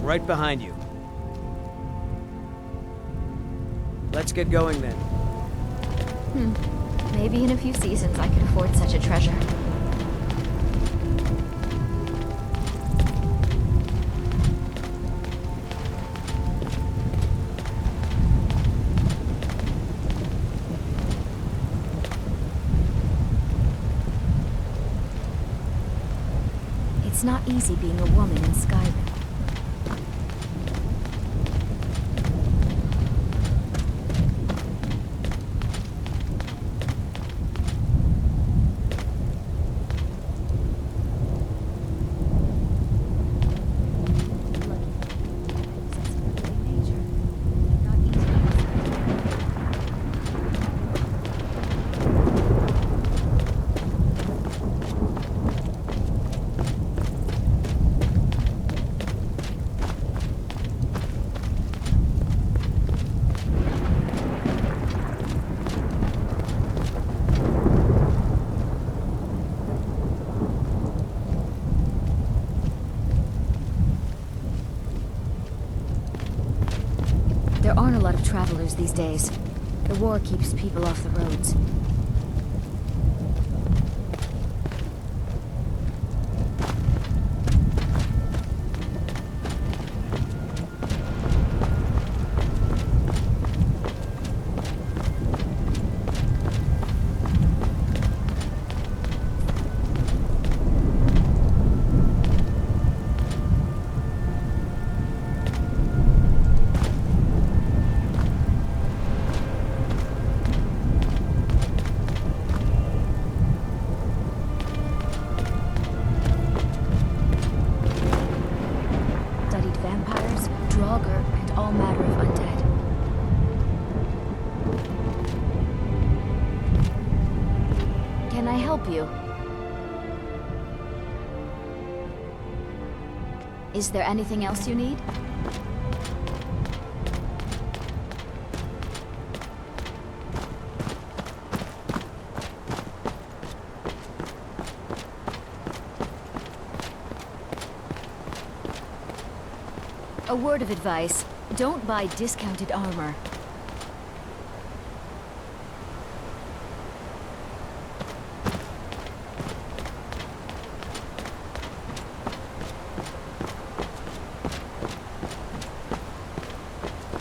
right behind you. Let's get going then. Maybe in a few seasons I could afford such a treasure. It's not easy being a woman in Skyrim. There aren't a lot of travelers these days. The war keeps people off the roads. And all matter of undead. Can I help you? Is there anything else you need? A word of advice, don't buy discounted armor.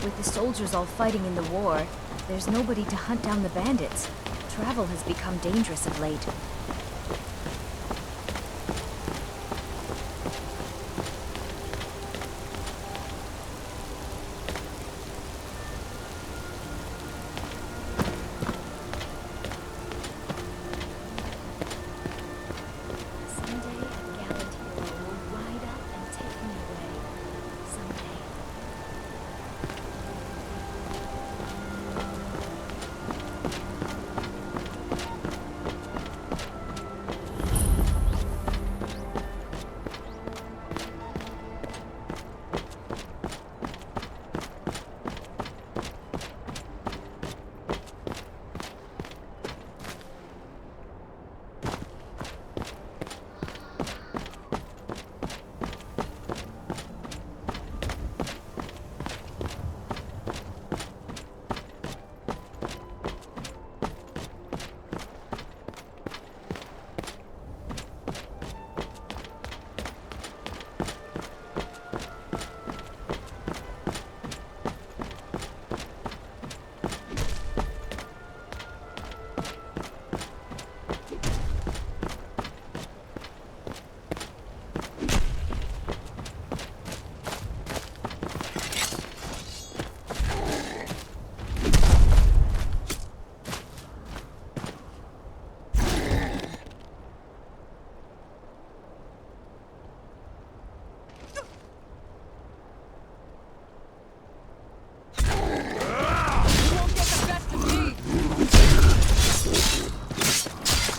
With the soldiers all fighting in the war, there's nobody to hunt down the bandits. Travel has become dangerous of late.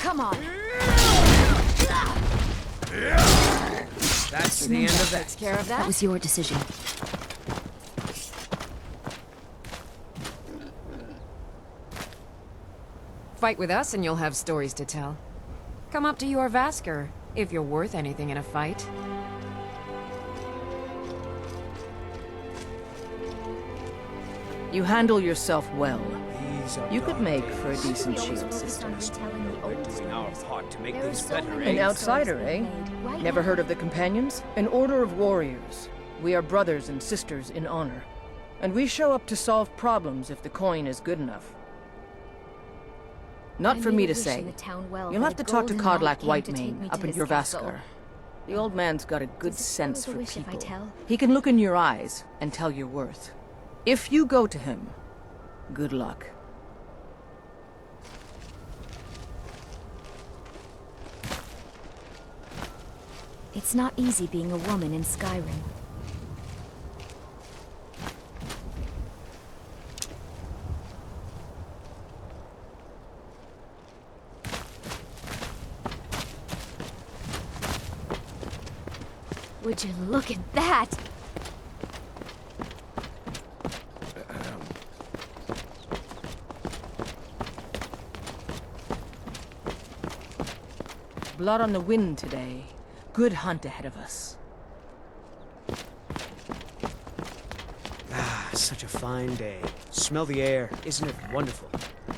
Come on. That's the end of that. Takes care of that. That was your decision. Fight with us and you'll have stories to tell. Come up to your Vasker, if you're worth anything in a fight. You handle yourself well. These are You could dark make days. for a decent We always shield focused on sister. retelling the We're old doing our stories. part to make There are things so better, many eh? An good outsider, stories being eh? made right Never now. heard of the Companions? An order of warriors. We are brothers and sisters in honor. And we show up to solve problems if the coin is good enough. Not I for made me a to wish say. in the town well You'll that have a to talk to golden knight Codlac came to take Whitemane me up to in this castle. Jorvaskar. The old man's got a good Does it sense spoil for the wish if I people. tell? He can look in your eyes and tell your worth. If you go to him, good luck. It's not easy being a woman in Skyrim. Would you look at that? Blood on the wind today. Good hunt ahead of us. Ah, such a fine day. Smell the air. Isn't it wonderful?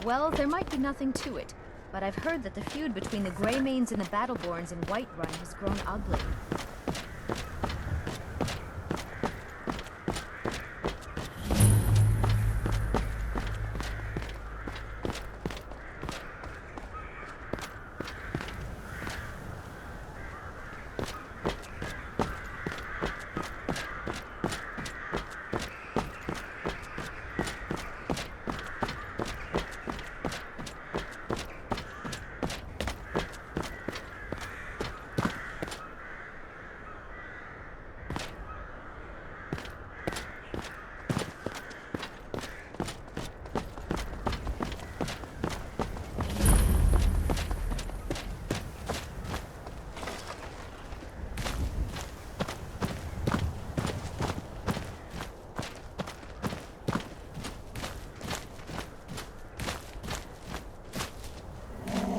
Well, there might be nothing to it, but I've heard that the feud between the Greymanes and the Battleborns in Whiterun has grown ugly.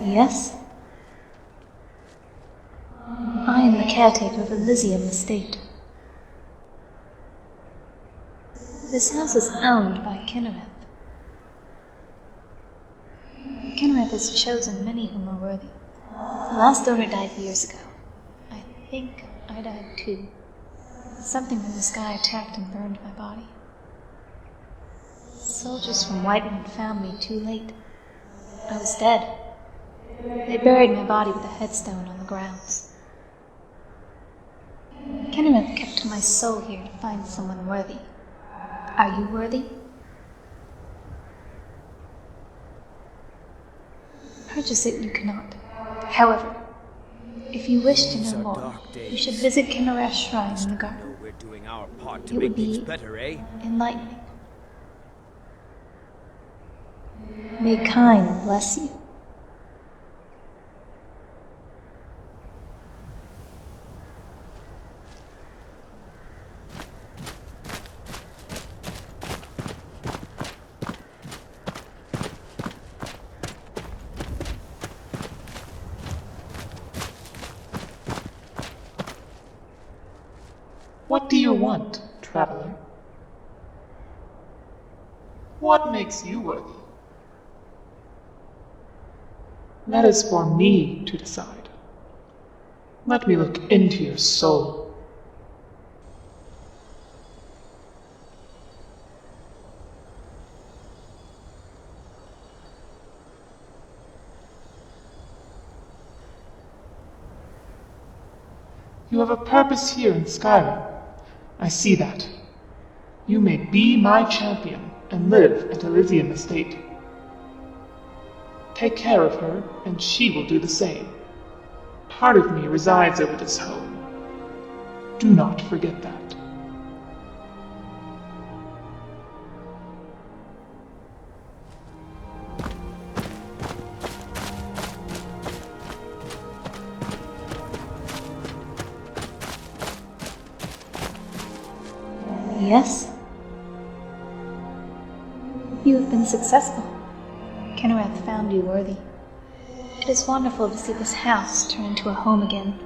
Yes? I am the caretaker of Elysium Estate. This house is owned by Kinnereth. Kinnereth has chosen many whom are worthy. The last owner died years ago. I think I died too. Something from the sky attacked and burned my body. Soldiers from Whiterun found me too late. I was dead. They buried my body with a headstone on the grounds. Kinnereth kept my soul here to find someone worthy. Are you worthy? Purchase it you cannot. However, if you wish to These know are more, dark days. you should visit Kinnereth's shrine in the No, garden. we're doing our part to It make would things be better, eh? enlightening. May Kine bless you. What do you want, traveler? What makes you worthy? That is for me to decide. Let me look into your soul. You have a purpose here in Skyrim. I see that. You may be my champion and live at Elysium Estate. Take care of her, and she will do the same. Part of me resides over this home. Do not forget that. Yes? You have been successful. Kinnereth found you worthy. It is wonderful to see this house turn into a home again.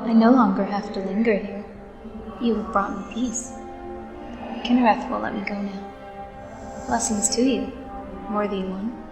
I no longer have to linger here. You have brought me peace. Kinnereth will let me go now. Blessings to you, worthy one.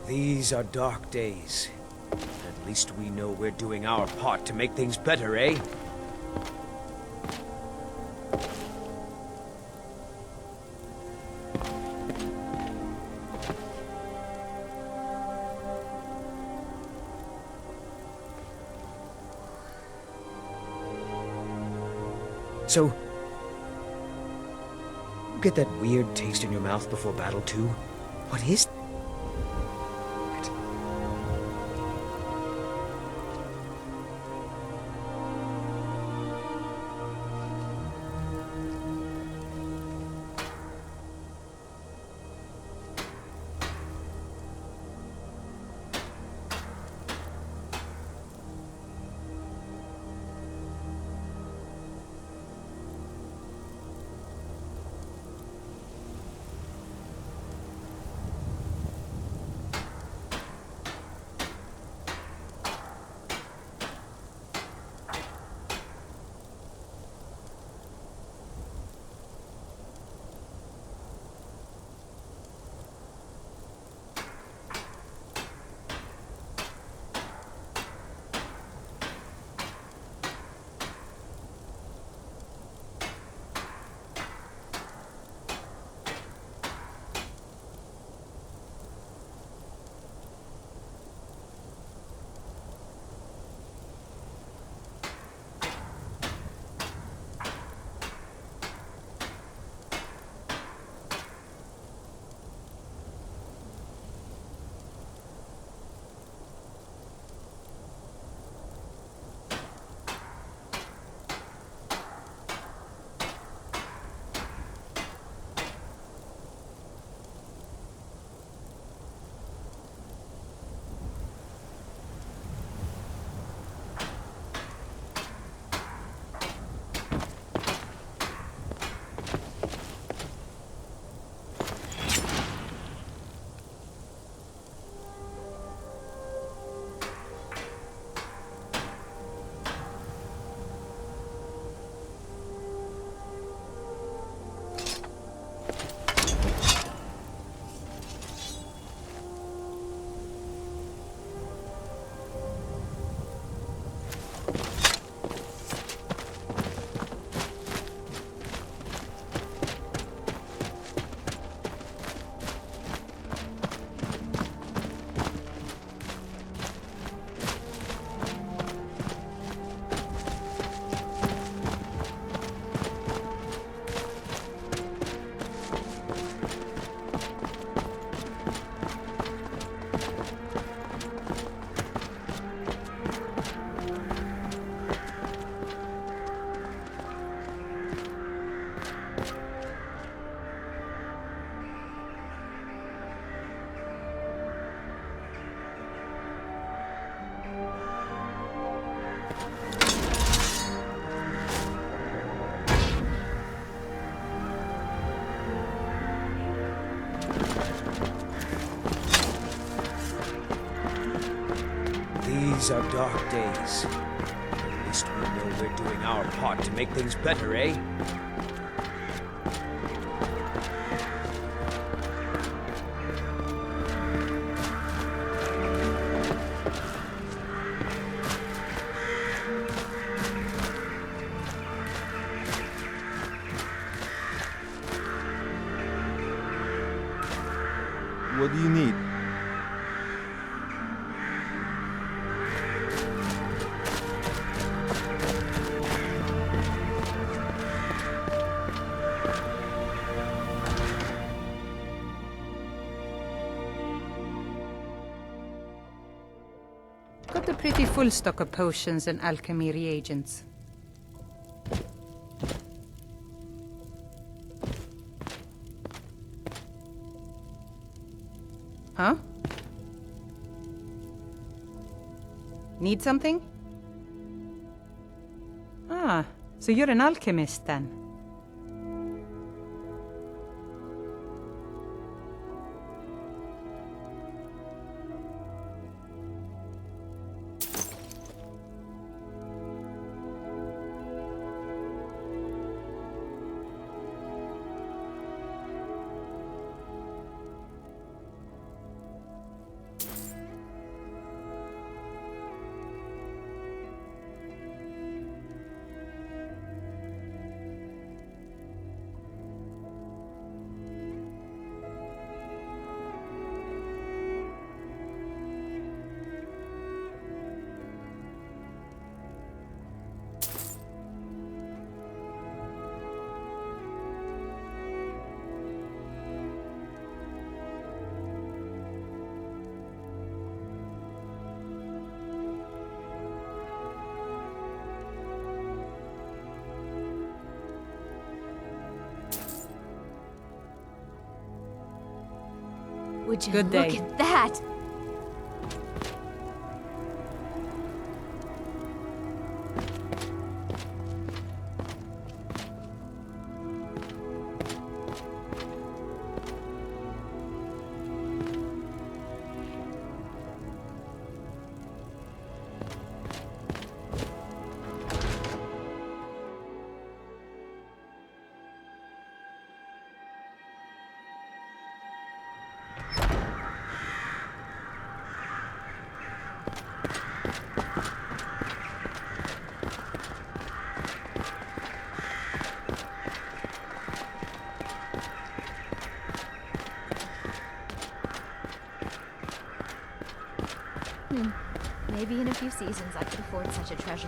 These are dark days. At least we know we're doing our part to make things better, eh? So, you get that weird taste in your mouth before battle too? What is it? These are dark days. At least we know we're doing our part to make things better, eh? What do you need? Got a pretty full stock of potions and alchemy reagents. Huh? Need something? Ah, so you're an alchemist then? Would you Good look day. at that? Maybe in a few seasons I could afford such a treasure.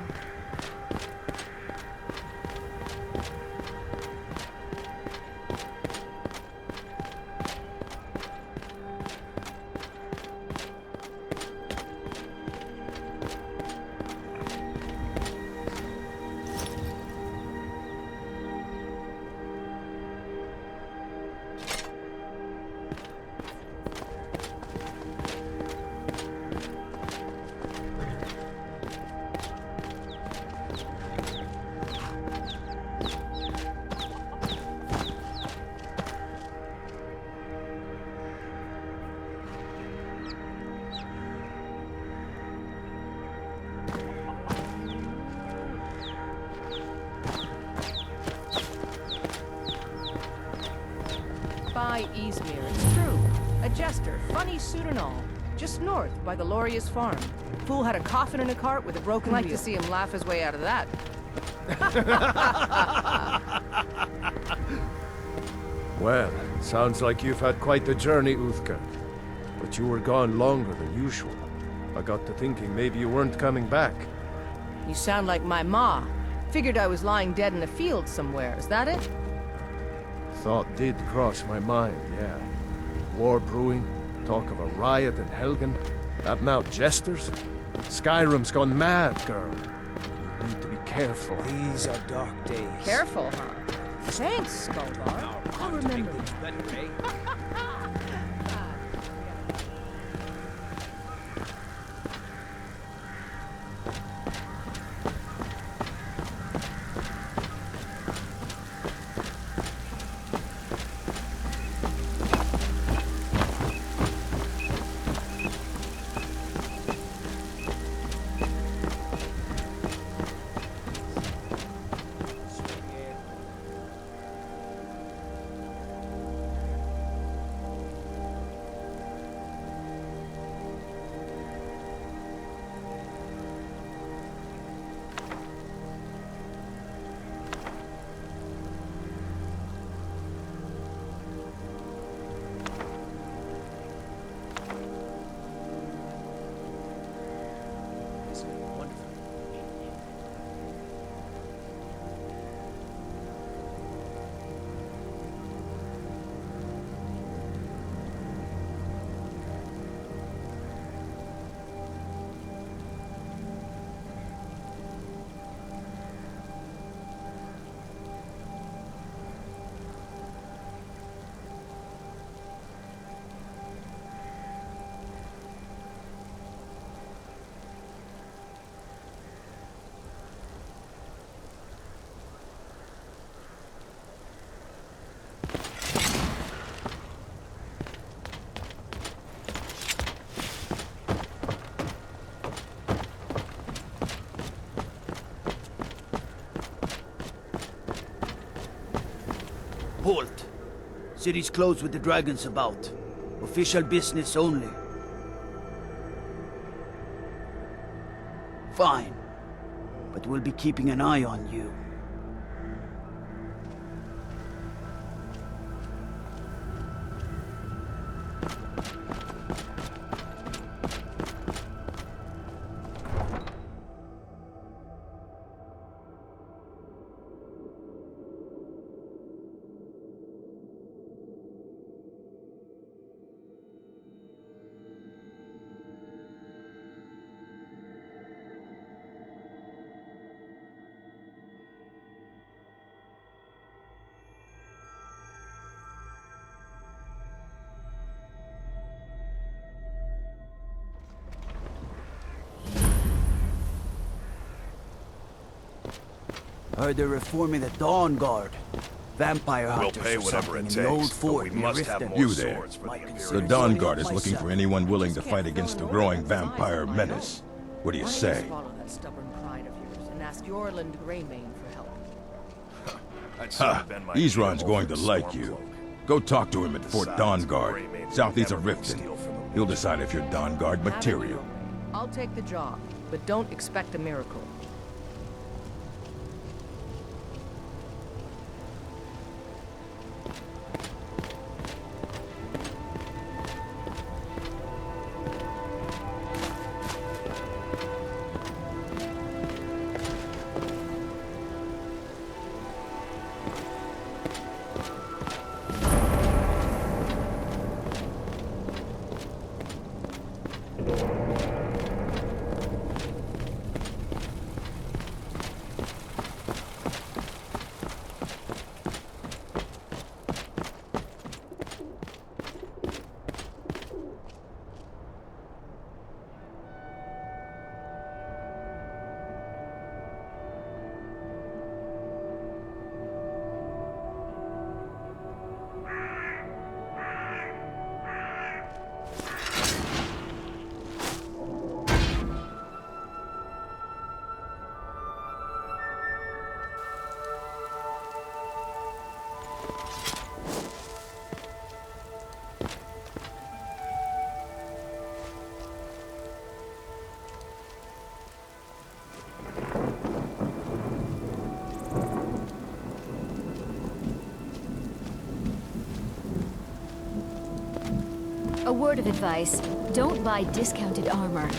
By Izmir, it's true. A jester, funny suit and all. Just north, by the Loria's farm. Fool had a coffin in a cart with a broken wheel. Like to see him laugh his way out of that. Well, sounds like you've had quite the journey, Uthka. But you were gone longer than usual. I got to thinking maybe you weren't coming back. You sound like my ma. Figured I was lying dead in a field somewhere. Is that it? Thought did cross my mind, yeah. War brewing, talk of a riot in Helgen, that Mount Jesters. Skyrim's gone mad, girl. You need to be careful. These are dark days. Careful, huh? Thanks, Skullbar. Our I'll part to make remember. things better, eh? Halt! City's closed with the dragons about. Official business only. Fine. But we'll be keeping an eye on you. Heard they're reforming the Dawn Guard. Vampire We'll hunters pay or whatever something it in the old takes, but fort we near must have Riften. more You there. swords for the Might Imperial. consider The Dawn joining Guard up is looking for myself. anyone willing to fight against the growing vampire menace. What do you say? Swallow that stubborn pride of yours and ask Yorland Greymane for help. I'd sooner Ha! bend my Ezron's knee going over to a like you. Stormcloak. Go talk to him at Fort Besides, Dawn Guard, Greymane's southeast of never gonna Riften. steal from the He'll Legion. decide if you're Dawn Guard Have it material. your way. I'll take the job, but don't expect a miracle. A word of advice, don't buy discounted armor.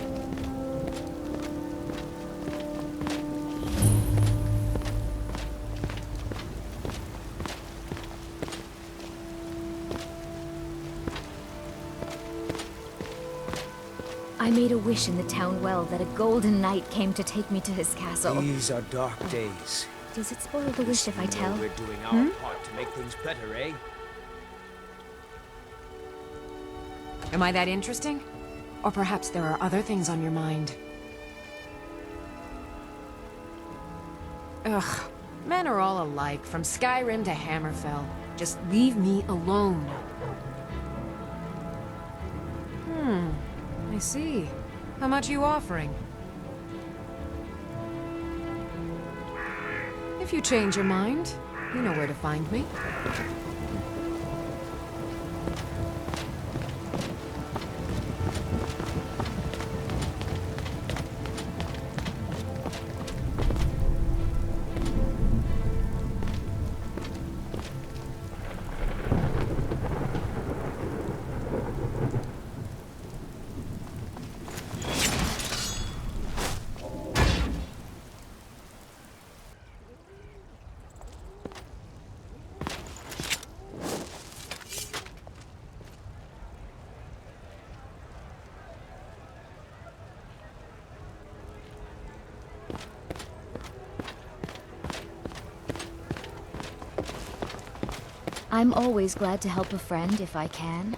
I made a wish in the town well that a golden knight came to take me to his castle. These are dark days. Does it spoil the wish if I We know tell? we're doing our part to make things better, eh? Am I that interesting? Or perhaps there are other things on your mind? Ugh, men are all alike, from Skyrim to Hammerfell. Just leave me alone. I see. How much are you offering? If you change your mind, you know where to find me. I'm always glad to help a friend if I can.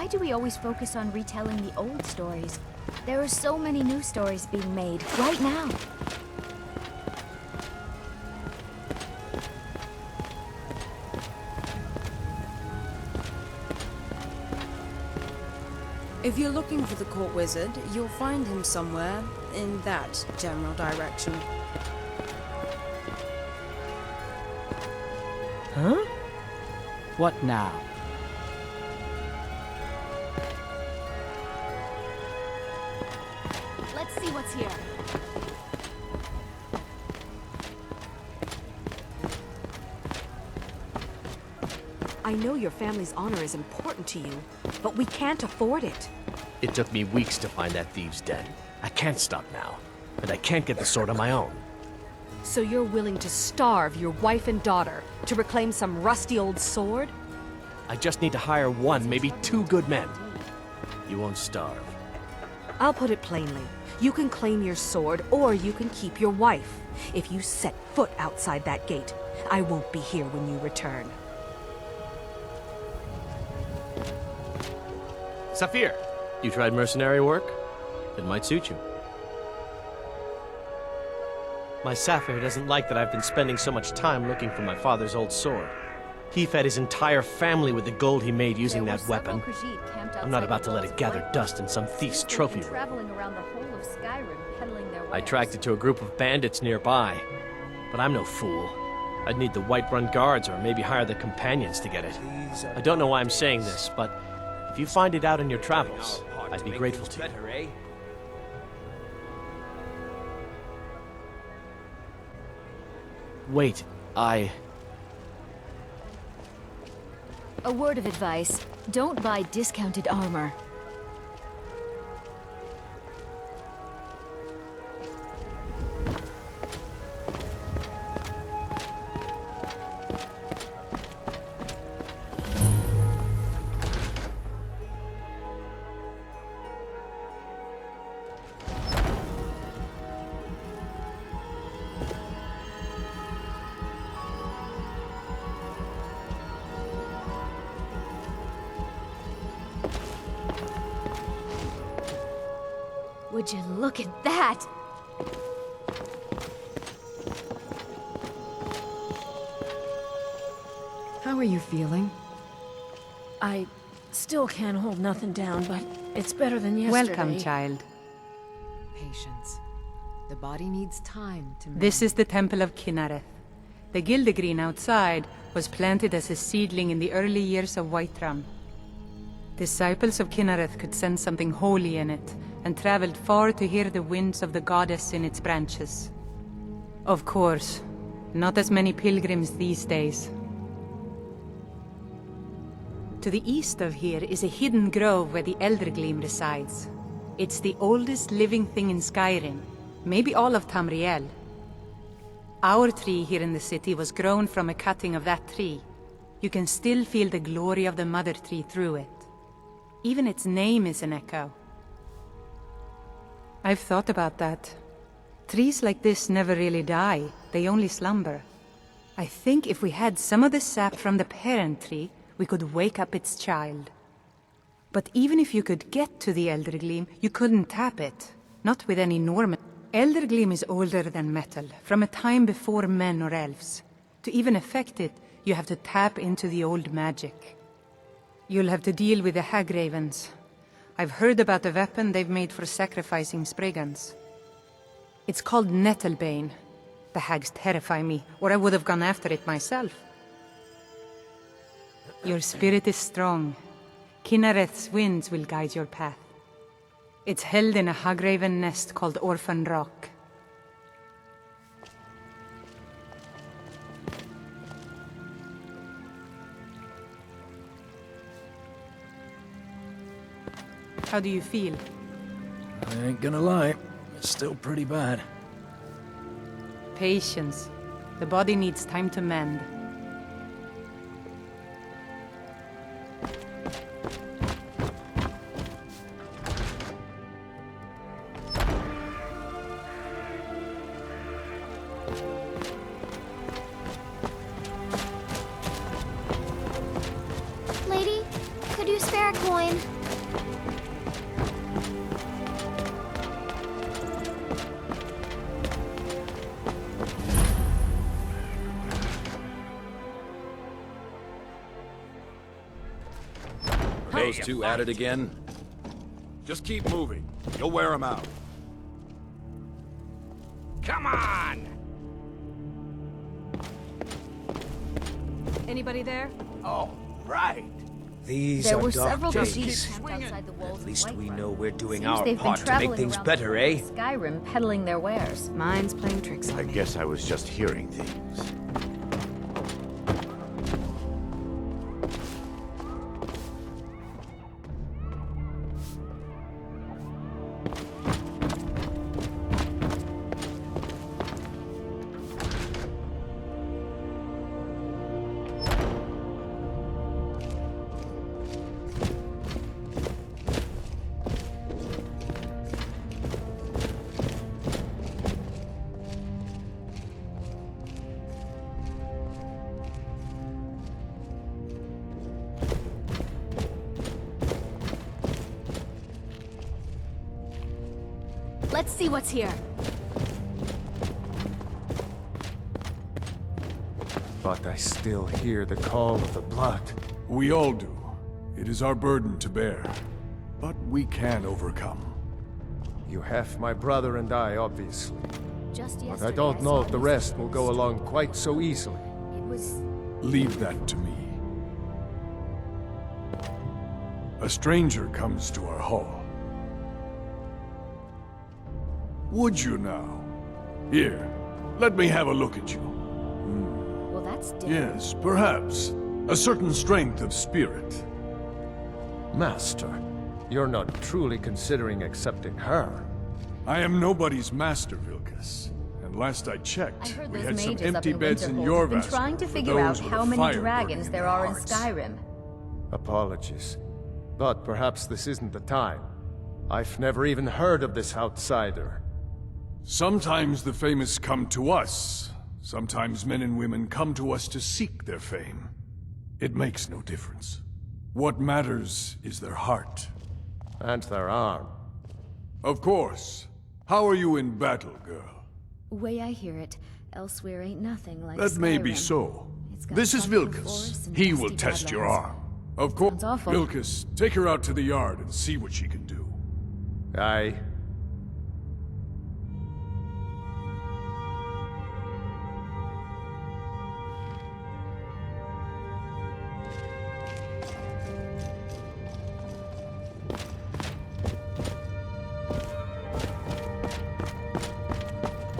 Why do we always focus on retelling the old stories? There are so many new stories being made right now. If you're looking for the court wizard, you'll find him somewhere in that general direction. Huh? What now? Let's see what's here. I know your family's honor is important to you, but we can't afford it. It took me weeks to find that thieves' den. I can't stop now, and I can't get the sword on my own. So you're willing to starve your wife and daughter to reclaim some rusty old sword? I just need to hire one, maybe two good men. You won't starve. I'll put it plainly. You can claim your sword, or you can keep your wife. If you set foot outside that gate, I won't be here when you return. Saphir, you tried mercenary work? It might suit you. My Saphir doesn't like that I've been spending so much time looking for my father's old sword. He fed his entire family with the gold he made using that weapon. I'm not about to let it gather dust in some thief's trophy room. Traveling around the whole of Skyrim, peddling their I wares. tracked it to a group of bandits nearby, but I'm no fool. I'd need the Whiterun guards or maybe hire the companions to get it. I don't know why I'm saying this, but if you find it out in your travels, I'd be grateful to you. Better, eh? Wait, A word of advice, don't buy discounted armor. Would you look at that? How are you feeling? I still can't hold nothing down, but it's better than yesterday. Welcome, child. Patience. The body needs time to mend. This is the Temple of Kynareth. The Gildegreen outside was planted as a seedling in the early years of Whiterun. Disciples of Kynareth could sense something holy in it, and traveled far to hear the winds of the goddess in its branches. Of course, not as many pilgrims these days. To the east of here is a hidden grove where the Eldergleam resides. It's the oldest living thing in Skyrim, maybe all of Tamriel. Our tree here in the city was grown from a cutting of that tree. You can still feel the glory of the mother tree through it. Even its name is an echo. I've thought about that. Trees like this never really die, they only slumber. I think if we had some of the sap from the parent tree, we could wake up its child. But even if you could get to the Eldergleam, you couldn't tap it. Not with any normal. Eldergleam is older than metal, from a time before men or elves. To even affect it, you have to tap into the old magic. You'll have to deal with the Hagravens. I've heard about the weapon they've made for sacrificing Spriggans. It's called Nettlebane. The hags terrify me, or I would have gone after it myself. Your spirit is strong. Kynareth's winds will guide your path. It's held in a Hagraven nest called Orphan Rock. How do you feel? I ain't gonna lie, it's still pretty bad. Patience. The body needs time to mend. Lady, could you spare a coin? those two at it again? Just keep moving. You'll wear them out. Come on! Anybody there? Oh, right. These There are were dark several days. Khajiits camped outside the walls At least of we Whiterun. know we're doing Seems our they've been part to make traveling things around better, the eh? Skyrim peddling their wares. Mine's playing tricks on I me. guess I was just hearing things. Let's see what's here. But I still hear the call of the blood. We all do. It is our burden to bear. But we can overcome. You have my brother and I, obviously. Just But yesterday, I don't know saw if the these rest will go things. along quite so easily. It was... Leave that to me. A stranger comes to our hall. Would you now? Here, let me have a look at you. Well, that's different. Yes, perhaps. A certain strength of spirit. Master, you're not truly considering accepting her. I am nobody's master, Vilkas. And last I checked, I heard we those had some mages up empty in beds in Winterhold your have been vessel trying to for figure out those with how a many fire dragons burning in there their are in hearts. Skyrim. Apologies. But perhaps this isn't the time. I've never even heard of this outsider. Sometimes the famous come to us. Sometimes men and women come to us to seek their fame. It makes no difference. What matters is their heart. And their arm. Of course. How are you in battle, girl? Way I hear it, elsewhere ain't nothing like That may be Skyrim. so. It's got This is tropical Vilkas. forests and He will dusty test your badlands. arm. Of course. Sounds awful. Vilkas, take her out to the yard and see what she can do. Aye.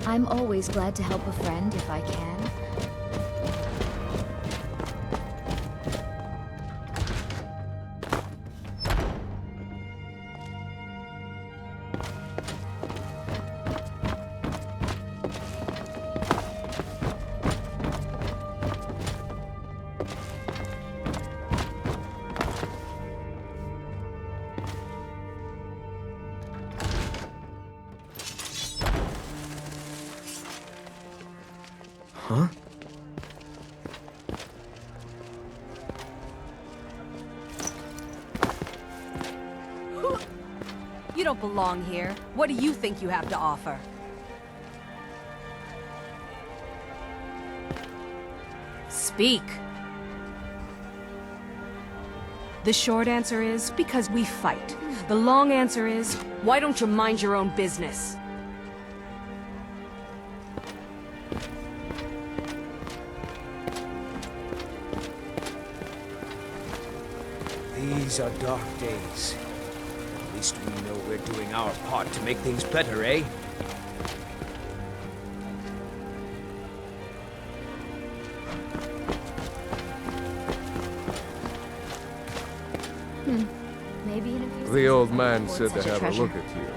I'm always glad to help a friend if I can. Huh? You don't belong here. What do you think you have to offer? Speak. The short answer is, because we fight. The long answer is, why don't you mind your own business? These are dark days. At least we know we're doing our part to make things better, eh? Maybe in a few The old seasons man I'll said afford to such a have a treasure. look at you.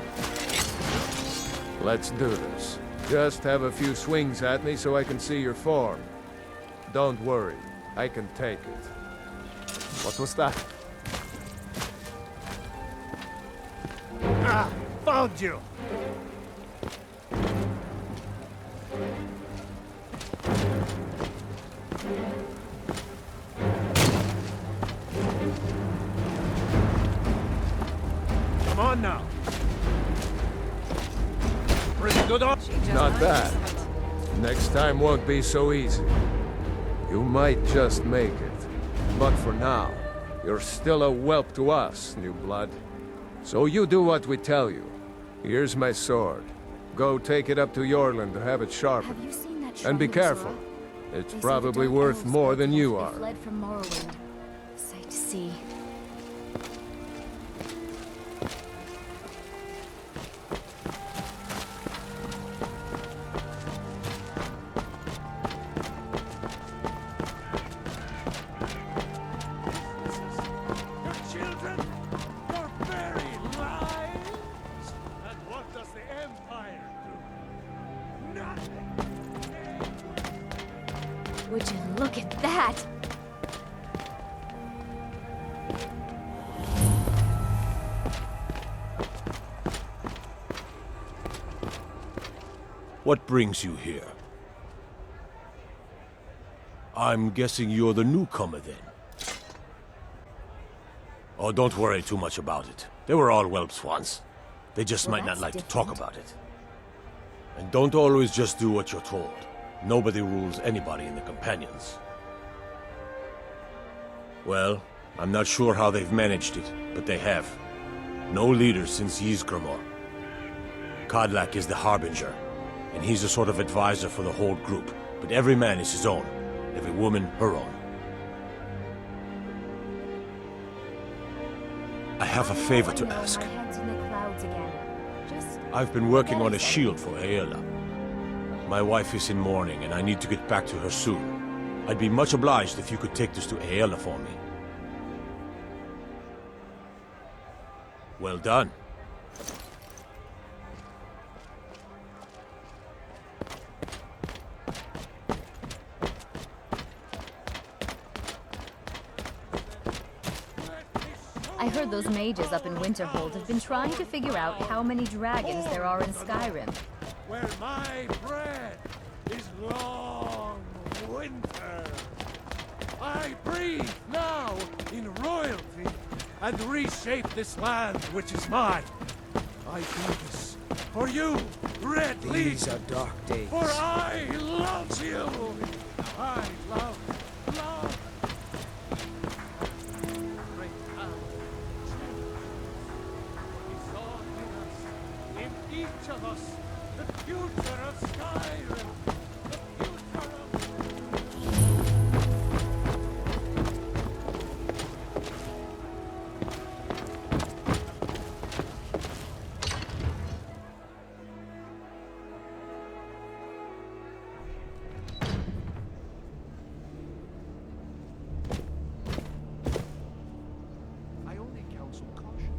Let's do this. Just have a few swings at me so I can see your form. Don't worry, I can take it. What was that? Ah! Found you! Come on now! Pretty good on... Not bad. Next time won't be so easy. You might just make it. But for now, You're still a whelp to us, new blood. So you do what we tell you. Here's my sword. Go take it up to Yorland to have it sharpened. Have you seen that And be shrine of careful. Azura? It's They say probably the dark worth elves more built than it you after are. they fled from Morrowind. Sight to see. Would you look at that? What brings you here? I'm guessing you're the newcomer then. Oh, don't worry too much about it. They were all whelps once. They just might not like to talk about it. And don't always just do what you're told. Nobody rules anybody in the Companions. Well, I'm not sure how they've managed it, but they have. No leaders since Ysgramor. Kodlak is the Harbinger, and he's a sort of advisor for the whole group. But every man is his own, every woman her own. I have a favor to ask. My head's in the clouds again. Just I've been working on a shield for Aela. My wife is in mourning, and I need to get back to her soon. I'd be much obliged if you could take this to Aela for me. Well done. I heard those mages up in Winterhold have been trying to figure out how many dragons there are in Skyrim. Where my bread is long winter. I breathe now in royalty and reshape this land which is mine. I do this for you, Red Legion. These are dark days. For I love you. I love. Each of us, the future of Skyrim, the future of... I only counsel caution.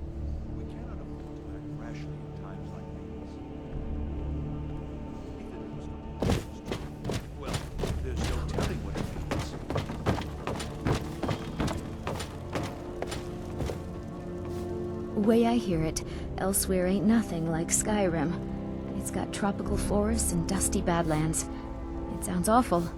We cannot afford to act rashly in times like these. Well, there's no telling what it means. Way I hear it, elsewhere ain't nothing like Skyrim. It's got tropical forests and dusty badlands. It sounds awful,